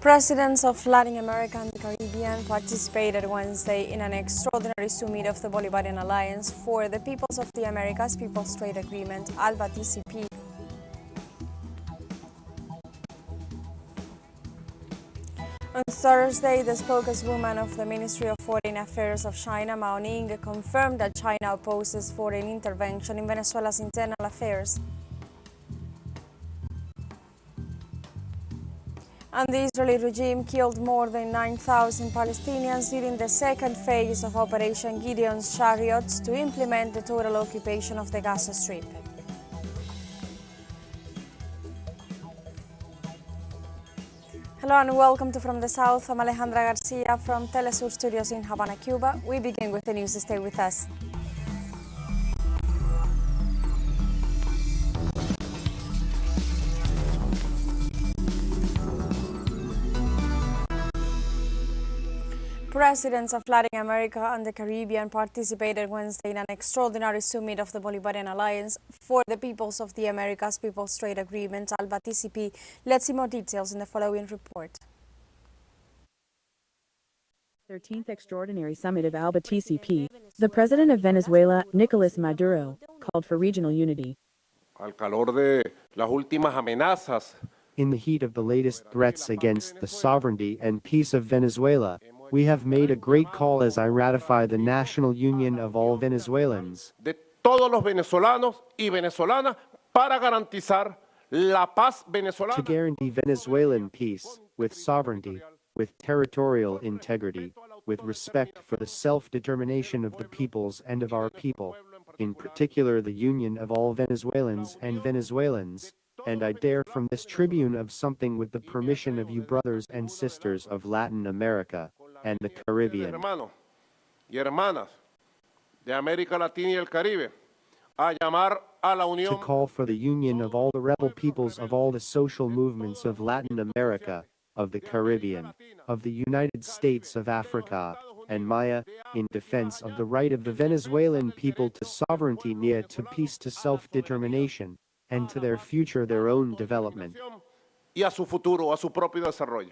Presidents of Latin America and the Caribbean participated Wednesday in an extraordinary summit of the Bolivarian Alliance for the Peoples of the Americas People's Trade Agreement, ALBA-TCP. On Thursday, the spokeswoman of the Ministry of Foreign Affairs of China, Mao Ning, confirmed that China opposes foreign intervention in Venezuela's internal affairs. And the Israeli regime killed more than 9,000 Palestinians during the second phase of Operation Gideon's chariots to implement the total occupation of the Gaza Strip. Hello and welcome to From the South. I'm Alejandra Garcia from teleSUR Studios in Havana, Cuba. We begin with the news. Stay with us. Presidents of Latin America and the Caribbean participated Wednesday in an extraordinary summit of the Bolivarian Alliance for the Peoples of the Americas People's Trade Agreement, ALBA-TCP. Let's see more details in the following report. 13th Extraordinary Summit of ALBA-TCP, the President of Venezuela, Nicolás Maduro, called for regional unity. Al calor de las últimas amenazas. In the heat of the latest threats against the sovereignty and peace of Venezuela, we have made a great call as I ratify the national union of all Venezuelans. De todos los venezolanos y venezolanas para garantizar la paz venezolana. To guarantee Venezuelan peace, with sovereignty, with territorial integrity, with respect for the self-determination of the peoples and of our people, in particular the union of all Venezuelans and Venezuelans. And I dare from this tribune of something with the permission of you brothers and sisters of Latin America and the Caribbean. Hermanos y hermanas de América Latina y el Caribe, a llamar a la unión. To call for the union of all the rebel peoples of all the social movements of Latin America, of the Caribbean, of the United States of Africa, and Maya, in defense of the right of the Venezuelan people to sovereignty, to peace, to self-determination, and to their future, their own development. Y a su futuro, a su propio desarrollo.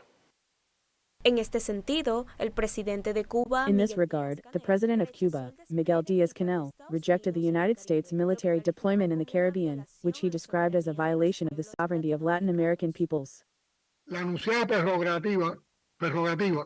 En este sentido, el presidente de Cuba. In this regard, the President of Cuba, Miguel Díaz-Canel, rejected the United States military deployment in the Caribbean, which he described as a violation of the sovereignty of Latin American peoples. La anunciada prerrogativa.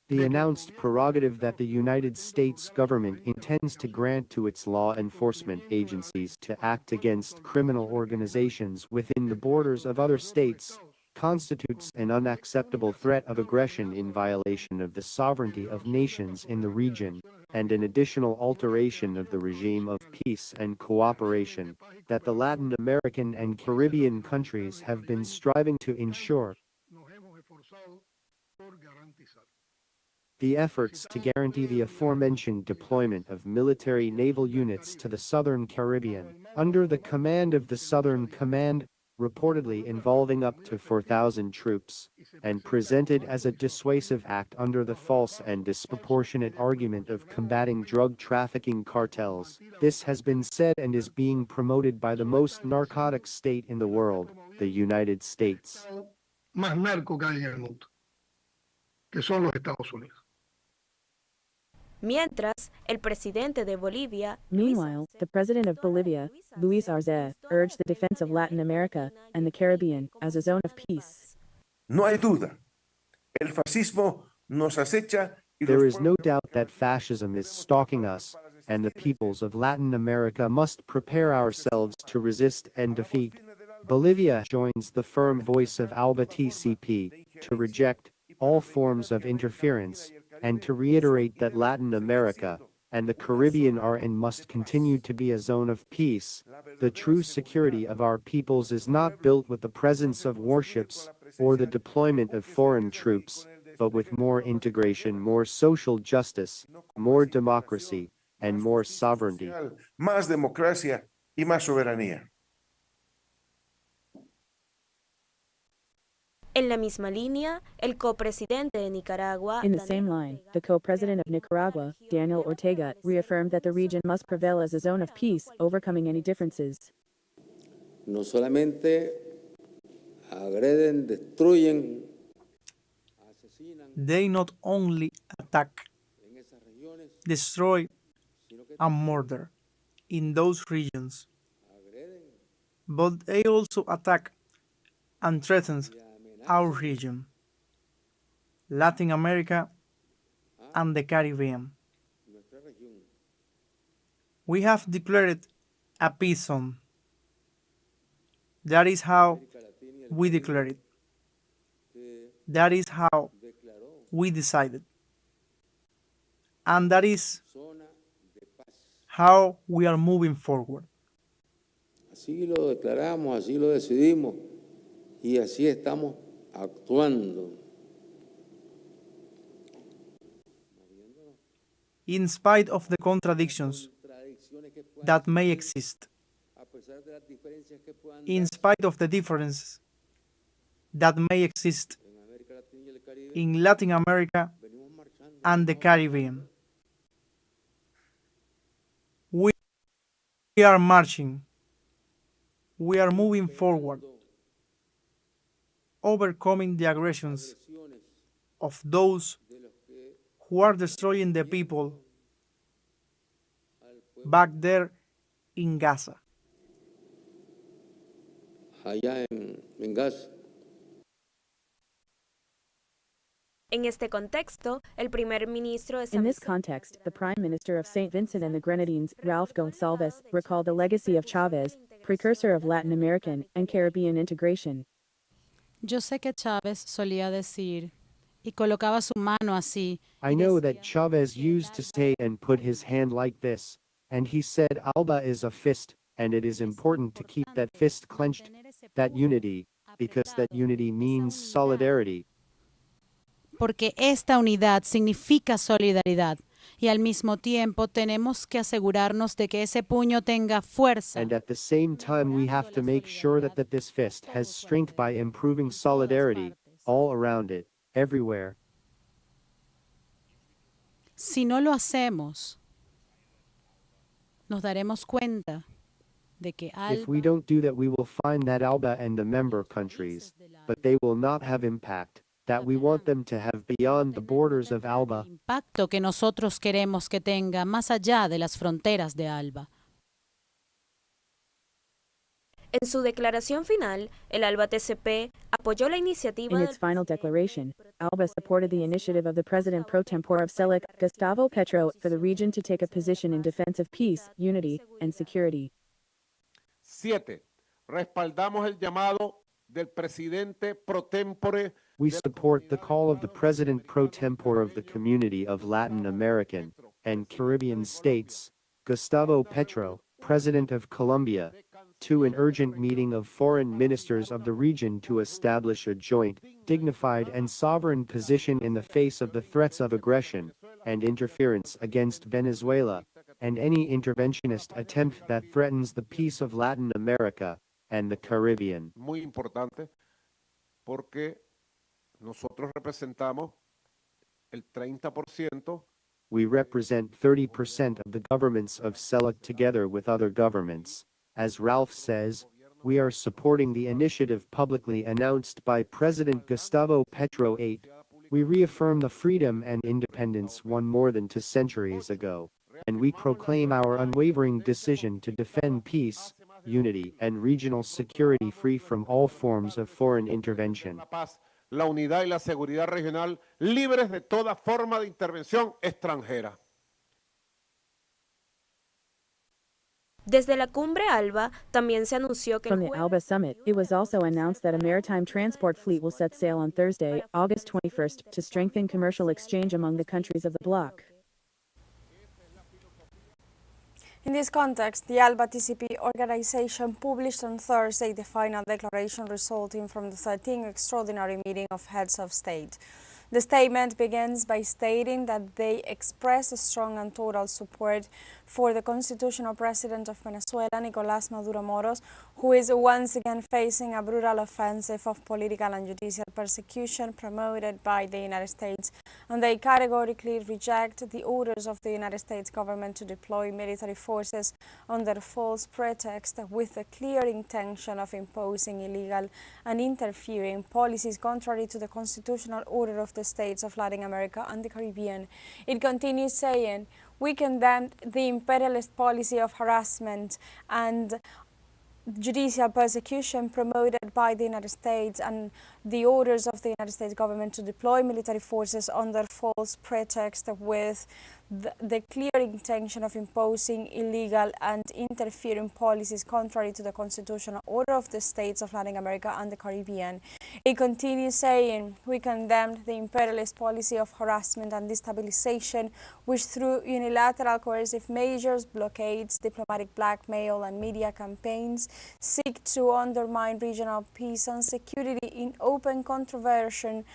The announced prerogative that the United States government intends to grant to its law enforcement agencies to act against criminal organizations within the borders of other states constitutes an unacceptable threat of aggression in violation of the sovereignty of nations in the region, and an additional alteration of the regime of peace and cooperation that the Latin American and Caribbean countries have been striving to ensure. The efforts to guarantee the aforementioned deployment of military naval units to the Southern Caribbean, under the command of the Southern Command, reportedly involving up to 4,000 troops, and presented as a dissuasive act under the false and disproportionate argument of combating drug trafficking cartels. This has been said and is being promoted by the most narcotic state in the world, the United States. Más narco que hay en el mundo, que son los Estados Unidos. Mientras, el presidente de Bolivia. Meanwhile, the President of Bolivia, Luis Arce, urged the defense of Latin America and the Caribbean as a zone of peace. No hay duda. El fascismo nos acecha. There is no doubt that fascism is stalking us, and the peoples of Latin America must prepare ourselves to resist and defeat. Bolivia joins the firm voice of ALBA-TCP to reject all forms of interference, and to reiterate that Latin America and the Caribbean are and must continue to be a zone of peace. The true security of our peoples is not built with the presence of warships or the deployment of foreign troops, but with more integration, more social justice, more democracy, and more sovereignty. Más democracia y más soberanía. En la misma línea, el copresidente de Nicaragua. In the same line, the co-president of Nicaragua, Daniel Ortega, reaffirmed that the region must prevail as a zone of peace, overcoming any differences. No solamente agreden, destruyen They not only attack, destroy, and murder in those regions, but they also attack and threaten our region, Latin America, and the Caribbean. We have declared a peace zone. That is how we declared it. That is how we decided. And that is how we are moving forward. Así lo declaramos, así lo decidimos y así estamos actuando. In spite of the contradictions that may exist, in spite of the differences that may exist in Latin America and the Caribbean, we are marching, we are moving forward, overcoming the aggressions of those who are destroying the people back there in Gaza. Allá en Gaza. En este contexto, el primer ministro de In this context, the Prime Minister of St. Vincent and the Grenadines, Ralph Gonsalves, recalled the legacy of Chavez, precursor of Latin American and Caribbean integration. Yo sé que Chávez solía decir, y colocaba su mano así. I know that Chavez used to say and put his hand like this, and he said ALBA is a fist, and it is important to keep that fist clenched, that unity, because that unity means solidarity. Porque esta unidad significa solidaridad, y al mismo tiempo tenemos que asegurarnos de que ese puño tenga fuerza. And at the same time we have to make sure that this fist has strength by improving solidarity, all around it, everywhere. Si no lo hacemos, nos daremos cuenta de que If we don't do that, we will find that ALBA and the member countries, but they will not have impact that we want them to have beyond the borders of ALBA. impacto que nosotros queremos que tenga más allá de las fronteras de ALBA. En su declaración final, el ALBA-TCP apoyó la iniciativa In its final declaration, ALBA supported the initiative of the President pro tempore of CELAC, Gustavo Petro, for the region to take a position in defense of peace, unity, and security. 7. Respaldamos el llamado del presidente pro tempore. We support the call of the President pro tempore of the Community of Latin American and Caribbean States, Gustavo Petro, President of Colombia, to an urgent meeting of foreign ministers of the region to establish a joint, dignified and sovereign position in the face of the threats of aggression and interference against Venezuela, and any interventionist attempt that threatens the peace of Latin America and the Caribbean. Muy importante, porque nosotros representamos el 30%. We represent 30% of the governments of CELAC together with other governments. As Ralph says, we are supporting the initiative publicly announced by President Gustavo Petro 8. We reaffirm the freedom and independence won more than 2 centuries ago, and we proclaim our unwavering decision to defend peace, unity, and regional security free from all forms of foreign intervention. La paz, la unidad y la seguridad regional libres de toda forma de intervención extranjera. Desde la cumbre ALBA también se anunció que From the ALBA summit, it was also announced that a maritime transport fleet will set sail on Thursday, August 21st, to strengthen commercial exchange among the countries of the bloc. In this context, the ALBA-TCP organization published on Thursday the final declaration resulting from the 13th extraordinary meeting of heads of state. The statement begins by stating that they express a strong and total support for the constitutional president of Venezuela, Nicolás Maduro Moros, who is once again facing a brutal offensive of political and judicial persecution promoted by the United States, and they categorically reject the orders of the United States government to deploy military forces under false pretext with the clear intention of imposing illegal and interfering policies contrary to the constitutional order of the the states of Latin America and the Caribbean. It continues saying, we condemn the imperialist policy of harassment and judicial persecution promoted by the United States and the orders of the United States government to deploy military forces under false pretext with the clear intention of imposing illegal and interfering policies contrary to the constitutional order of the states of Latin America and the Caribbean. It continues saying, we condemn the imperialist policy of harassment and destabilization, which through unilateral coercive measures, blockades, diplomatic blackmail and media campaigns seek to undermine regional peace and security in open contravention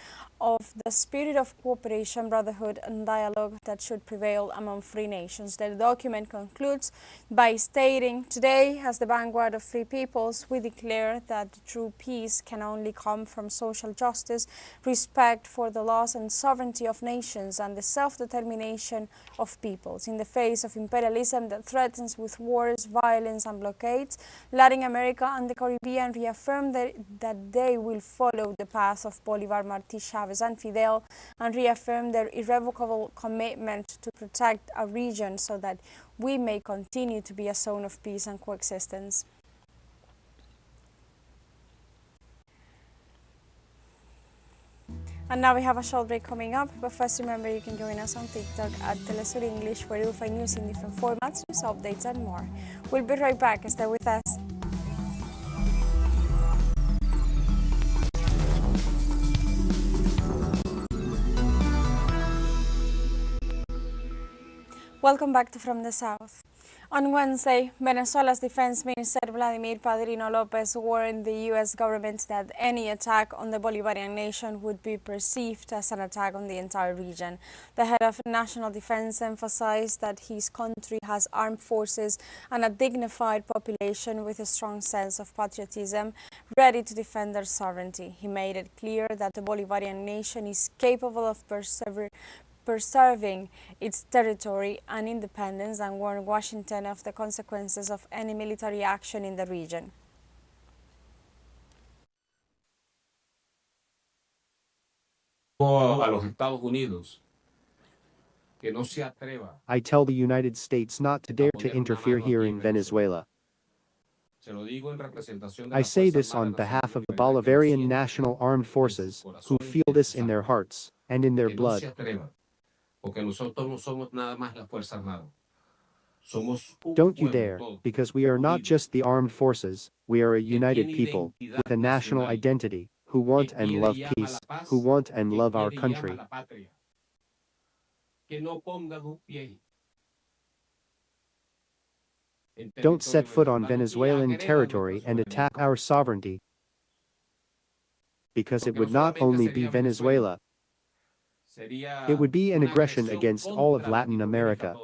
of the spirit of cooperation, brotherhood and dialogue that should prevail among free nations. The document concludes by stating, today, as the vanguard of free peoples, we declare that true peace can only come from social justice, respect for the laws and sovereignty of nations, and the self-determination of peoples. In the face of imperialism that threatens with wars, violence and blockades, Latin America and the Caribbean reaffirm that they will follow the path of Bolivar, Martí, Chávez and Fidel, and reaffirm their irrevocable commitment to protect our region so that we may continue to be a zone of peace and coexistence. And now we have a short break coming up, but first remember you can join us on TikTok at teleSUR English, where you'll find news in different formats, news updates and more. We'll be right back. Stay with us. Welcome back to From the South. On Wednesday, Venezuela's Defense Minister Vladimir Padrino Lopez warned the U.S. government that any attack on the Bolivarian nation would be perceived as an attack on the entire region. The head of national defense emphasized that his country has armed forces and a dignified population with a strong sense of patriotism, ready to defend their sovereignty. He made it clear that the Bolivarian nation is capable of preserving its territory and independence, and warned Washington of the consequences of any military action in the region. I tell the United States not to dare to interfere here in Venezuela. I say this on behalf of the Bolivarian National Armed Forces, who feel this in their hearts and in their blood. Don't you dare, because we are not just the armed forces, we are a united people, with a national identity, who want and love peace, who want and love our country. Don't set foot on Venezuelan territory and attack our sovereignty, because it would not only be Venezuela, it would be an aggression against all of Latin America.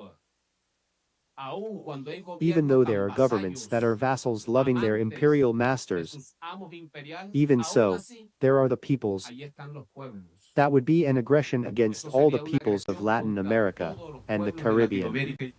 Even though there are governments that are vassals loving their imperial masters, even so, there are the peoples. That would be an aggression against all the peoples of Latin America and the Caribbean.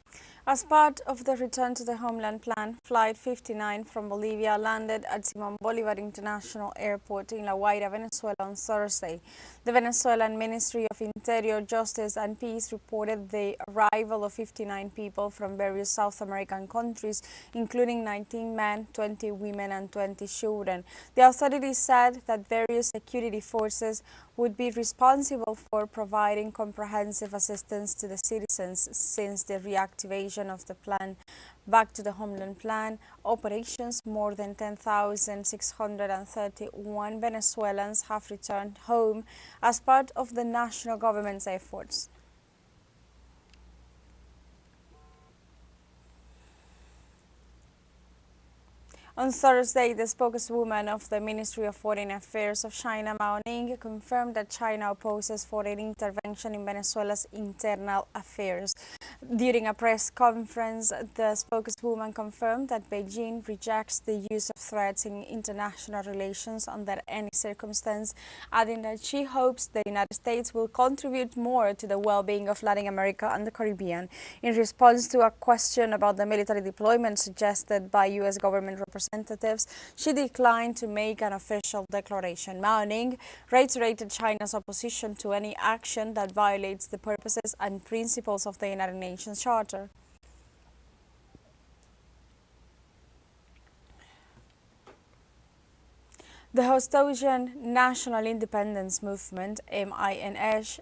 As part of the return to the homeland plan, Flight 59 from Bolivia landed at Simón Bolívar International Airport in La Guaira, Venezuela on Thursday. The Venezuelan Ministry of Interior, Justice and Peace reported the arrival of 59 people from various South American countries, including 19 men, 20 women and 20 children. The authorities said that various security forces would be responsible for providing comprehensive assistance to the citizens since the reactivation of the plan. Back to the homeland plan operations, more than 10,631 Venezuelans have returned home as part of the national government's efforts. On Thursday, the spokeswoman of the Ministry of Foreign Affairs of China, Mao Ning, confirmed that China opposes foreign intervention in Venezuela's internal affairs. During a press conference, the spokeswoman confirmed that Beijing rejects the use of threats in international relations under any circumstance, adding that she hopes the United States will contribute more to the well-being of Latin America and the Caribbean. In response to a question about the military deployment suggested by U.S. government representatives representatives, she declined to make an official declaration. Mao Ning reiterated China's opposition to any action that violates the purposes and principles of the United Nations Charter. The Hostosian National Independence Movement, MINH,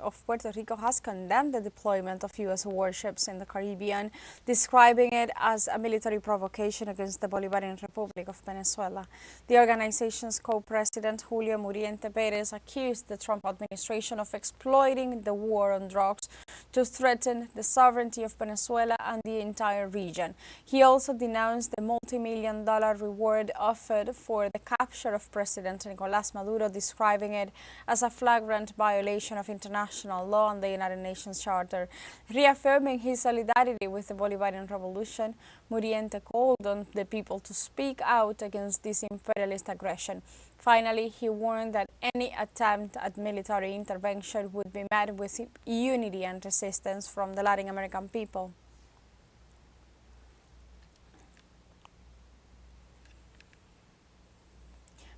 of Puerto Rico has condemned the deployment of U.S. warships in the Caribbean, describing it as a military provocation against the Bolivarian Republic of Venezuela. The organization's co-president, Julio Muriente Pérez, accused the Trump administration of exploiting the war on drugs to threaten the sovereignty of Venezuela and the entire region. He also denounced the multi-million-dollar reward offered for the capture of President Nicolás Maduro, describing it as a flagrant violation of international law and the United Nations Charter. Reaffirming his solidarity with the Bolivarian Revolution, Muriente called on the people to speak out against this imperialist aggression. Finally, he warned that any attempt at military intervention would be met with unity and resistance from the Latin American people.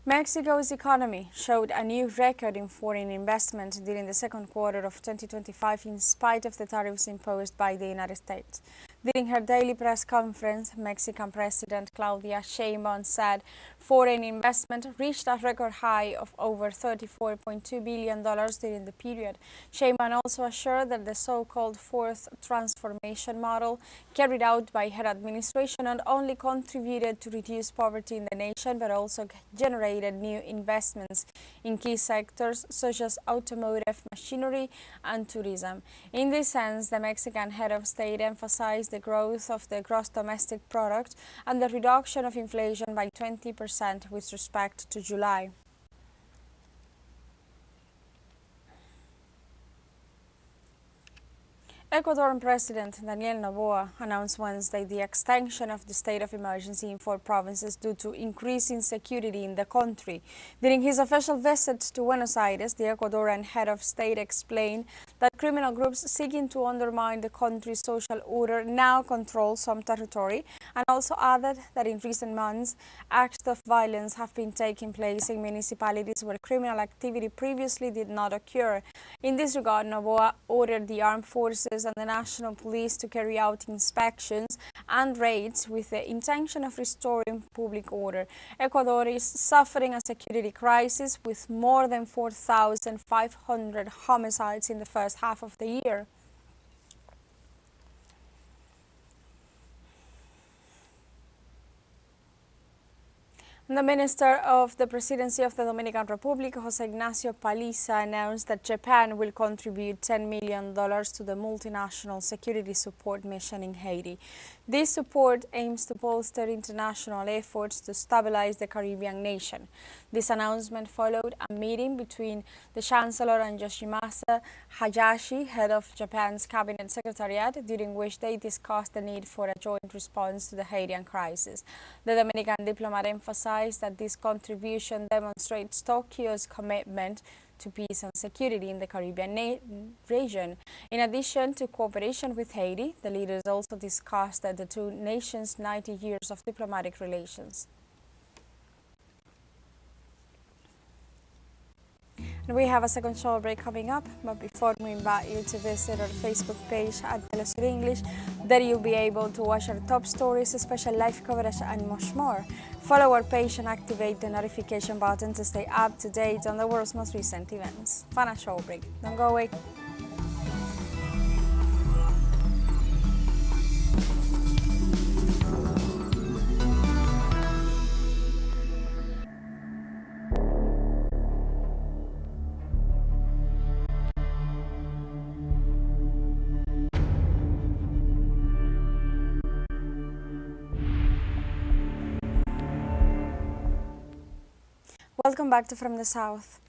Mexico's economy showed a new record in foreign investment during the second quarter of 2025 in spite of the tariffs imposed by the United States. During her daily press conference, Mexican President Claudia Sheinbaum said foreign investment reached a record high of over $34.2 billion during the period. Sheinbaum also assured that the so-called fourth transformation model carried out by her administration not only contributed to reduce poverty in the nation, but also generated new investments in key sectors such as automotive, machinery, and tourism. In this sense, the Mexican head of state emphasized the growth of the gross domestic product and the reduction of inflation by 20% with respect to July. Ecuadorian President Daniel Noboa announced Wednesday the extension of the state of emergency in 4 provinces due to increasing security in the country. During his official visit to Buenos Aires, the Ecuadorian head of state explained that criminal groups seeking to undermine the country's social order now control some territory, and also added that in recent months, acts of violence have been taking place in municipalities where criminal activity previously did not occur. In this regard, Noboa ordered the armed forces and the national police to carry out inspections and raids with the intention of restoring public order. Ecuador is suffering a security crisis with more than 4,500 homicides in the first half of the year. The Minister of the Presidency of the Dominican Republic, José Ignacio Paliza, announced that Japan will contribute $10 million to the multinational security support mission in Haiti. This support aims to bolster international efforts to stabilize the Caribbean nation. This announcement followed a meeting between the Chancellor and Yoshimasa Hayashi, head of Japan's Cabinet Secretariat, during which they discussed the need for a joint response to the Haitian crisis. The Dominican diplomat emphasized that this contribution demonstrates Tokyo's commitment to peace and security in the Caribbean region. In addition to cooperation with Haiti, the leaders also discussed the two nations' 90 years of diplomatic relations. And we have a second short break coming up, but before we invite you to visit our Facebook page at teleSUR English, there you'll be able to watch our top stories, special live coverage, and much more. Follow our page and activate the notification button to stay up to date on the world's most recent events. Final short break. Don't go away. Welcome back to From the South.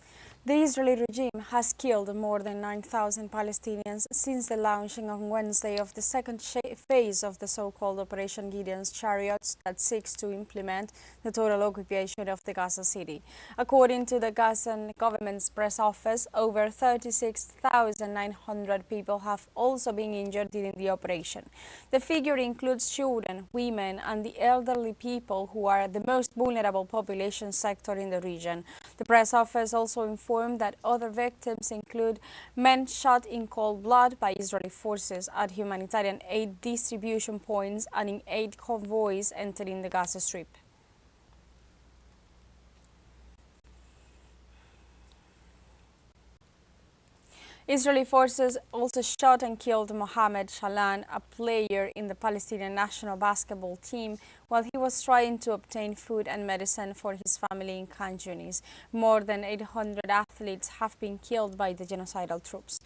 The Israeli regime has killed more than 9,000 Palestinians since the launching on Wednesday of the second phase of the so-called Operation Gideon's chariots that seeks to implement the total occupation of the Gaza city. According to the Gazan government's press office, over 36,900 people have also been injured during the operation. The figure includes children, women and the elderly people who are the most vulnerable population sector in the region. The press office also informed that other victims include men shot in cold blood by Israeli forces at humanitarian aid distribution points and in aid convoys entering the Gaza Strip. Israeli forces also shot and killed Mohammed Shalan, a player in the Palestinian national basketball team, while he was trying to obtain food and medicine for his family in Khan Yunis. More than 800 athletes have been killed by the genocidal troops.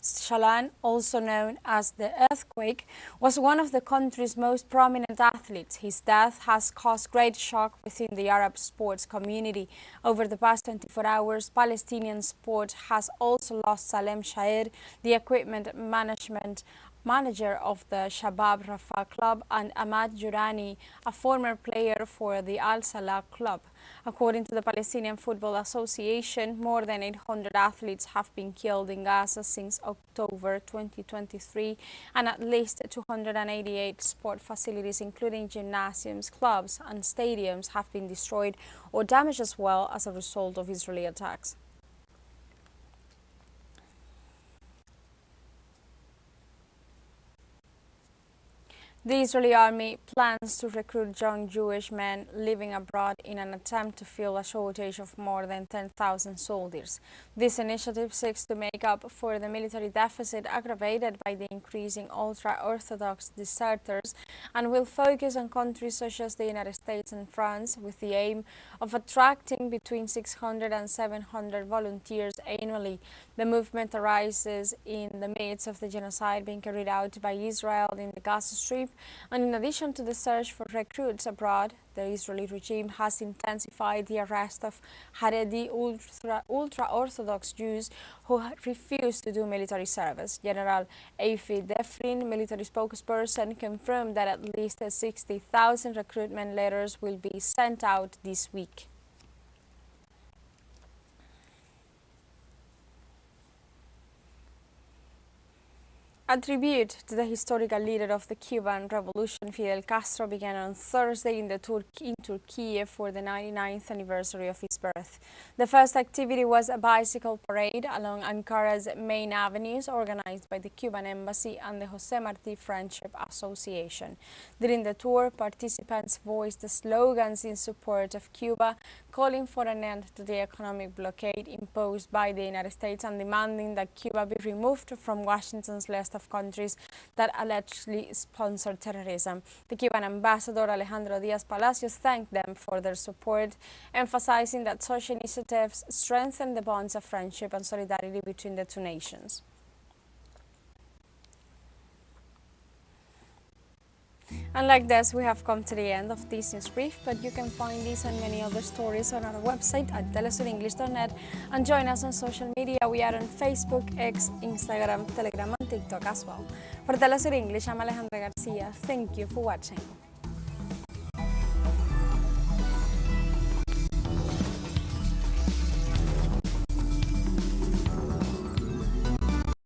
Shalan, also known as the Earthquake, was one of the country's most prominent athletes. His death has caused great shock within the Arab sports community. Over the past 24 hours, Palestinian sport has also lost Salem Shaer, the equipment management manager of the Shabab Rafah club, and Ahmad Jurani, a former player for the Al Salah club. According to the Palestinian Football Association, more than 800 athletes have been killed in Gaza since October 2023, and at least 288 sport facilities, including gymnasiums, clubs and stadiums, have been destroyed or damaged as well as a result of Israeli attacks. The Israeli army plans to recruit young Jewish men living abroad in an attempt to fill a shortage of more than 10,000 soldiers. This initiative seeks to make up for the military deficit aggravated by the increasing ultra-Orthodox deserters and will focus on countries such as the United States and France, with the aim of attracting between 600 and 700 volunteers annually. The movement arises in the midst of the genocide being carried out by Israel in the Gaza Strip. And in addition to the search for recruits abroad, the Israeli regime has intensified the arrest of Haredi ultra-Orthodox Jews who refuse to do military service. General Afi Defrin, military spokesperson, confirmed that at least 60,000 recruitment letters will be sent out this week. A tribute to the historical leader of the Cuban Revolution, Fidel Castro, began on Thursday in Turkey for the 99th anniversary of his birth. The first activity was a bicycle parade along Ankara's main avenues, organized by the Cuban Embassy and the José Martí Friendship Association. During the tour, participants voiced slogans in support of Cuba, calling for an end to the economic blockade imposed by the United States and demanding that Cuba be removed from Washington's list of countries that allegedly sponsor terrorism. The Cuban ambassador Alejandro Díaz-Palacios thanked them for their support, emphasizing that such initiatives strengthen the bonds of friendship and solidarity between the two nations. And like this, we have come to the end of this news brief, but you can find these and many other stories on our website at telesurenglish.net and join us on social media. We are on Facebook, X, Instagram, Telegram and TikTok as well. For Telesur English, I'm Alejandra Garcia. Thank you for watching.